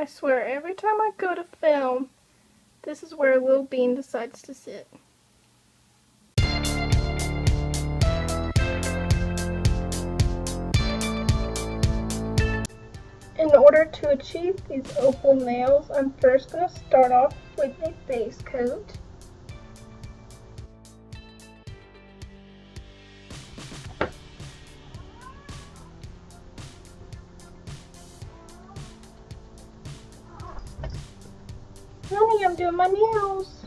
I swear, every time I go to film, this is where Lil Bean decides to sit. In order to achieve these opal nails, I'm first going to start off with a base coat. Honey, I'm doing my nails.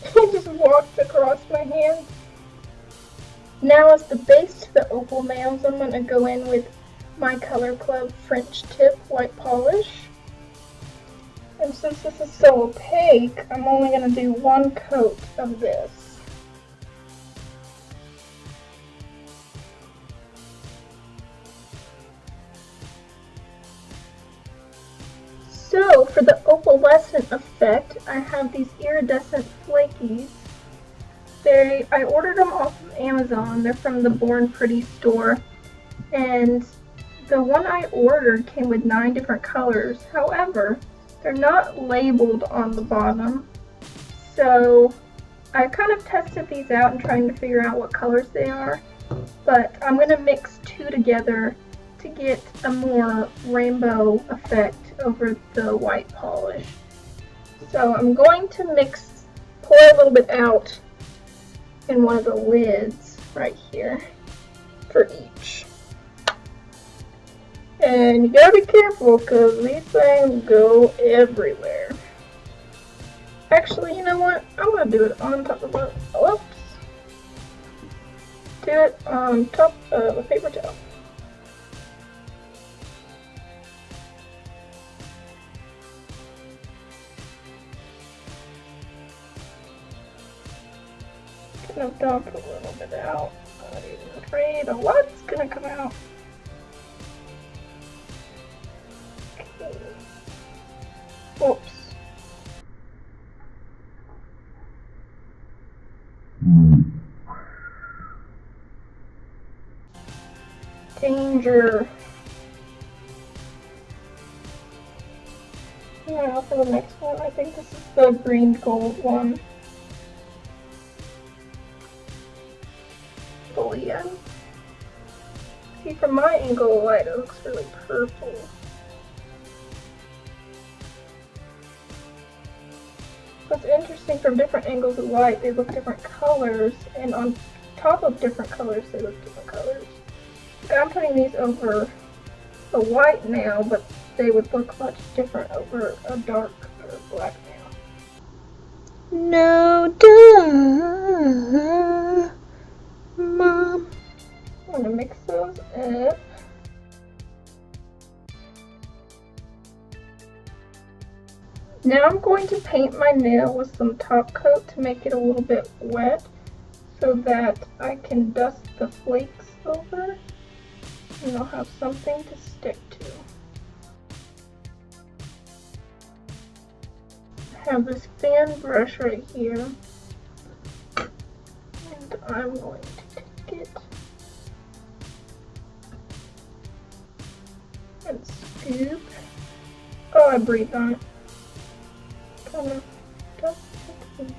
He just walked across my hand. Now as the base to the opal nails, I'm going to go in with my Color Club French Tip White Polish. And since this is so opaque, I'm only going to do one coat of this. So for the opalescent effect, I have these iridescent flakies. I ordered them off of Amazon. They're from the Born Pretty store. And the one I ordered came with 9 different colors. However, they're not labeled on the bottom. So I kind of tested these out and trying to figure out what colors they are. But I'm going to mix 2 together to get a more rainbow effect over the white polish. So I'm going to pour a little bit out in one of the lids right here for each. And you gotta be careful because these things go everywhere. Actually, you know what? I'm gonna do it on top of a, whoops. Do it on top of a paper towel. Gonna dump a little bit out. I'm not even afraid of what's gonna come out. Okay. Whoops. Danger. Now for the next one, I think this is the green gold one. Yeah. See, from my angle of light, it looks really purple. What's interesting, from different angles of light, they look different colors, and on top of different colors, they look different colors. I'm putting these over a white nail, but they would look much different over a dark or black nail. No, duh. Mom. I'm gonna mix those up. Now I'm going to paint my nail with some top coat to make it a little bit wet so that I can dust the flakes over and I'll have something to stick to. I have this fan brush right here and I'm going to take it and scoop. Oh, I breathed on it. Kind of dust it.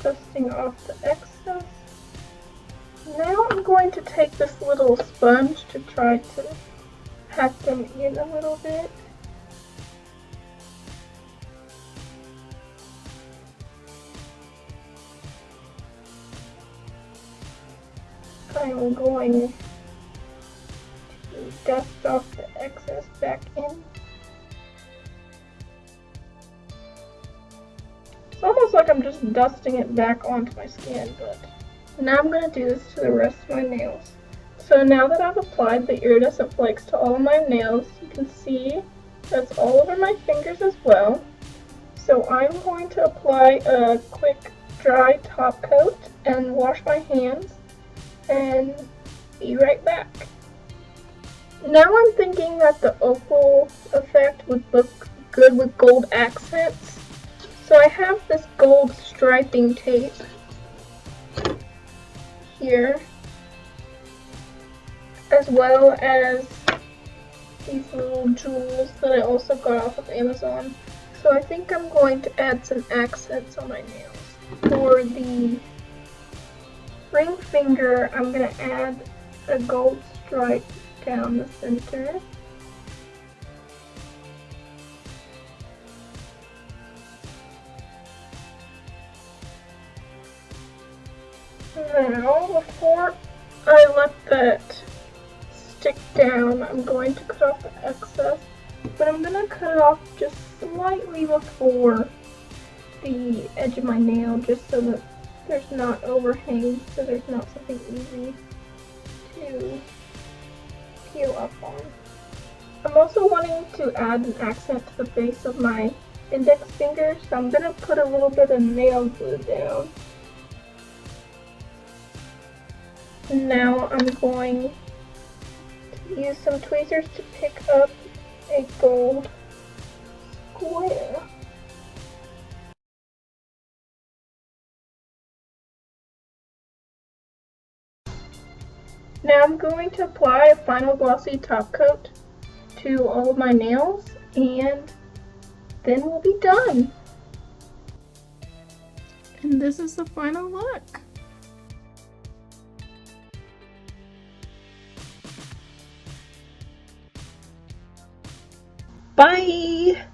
Dusting off the excess. Now I'm going to take this little sponge to try to pack them in a little bit. I'm going to dust off the excess back in. It's almost like I'm just dusting it back onto my skin, but now I'm going to do this to the rest of my nails. So now that I've applied the iridescent flakes to all of my nails, you can see that's all over my fingers as well. So I'm going to apply a quick dry top coat and wash my hands and be right back. Now I'm thinking that the opal effect would look good with gold accents. So I have this gold striping tape here, as well as these little jewels that I also got off of Amazon. So I think I'm going to add some accents on my nails. For the ring finger, I'm going to add a gold stripe down the center. Now, before I let that stick down, I'm going to cut off the excess, but I'm going to cut it off just slightly before the edge of my nail, just so that there's not overhang, so there's not something easy to peel up on. I'm also wanting to add an accent to the base of my index finger, so I'm going to put a little bit of nail glue down. Now I'm going to use some tweezers to pick up a gold square. Now I'm going to apply a final glossy top coat to all of my nails, and then we'll be done. And this is the final look. Bye!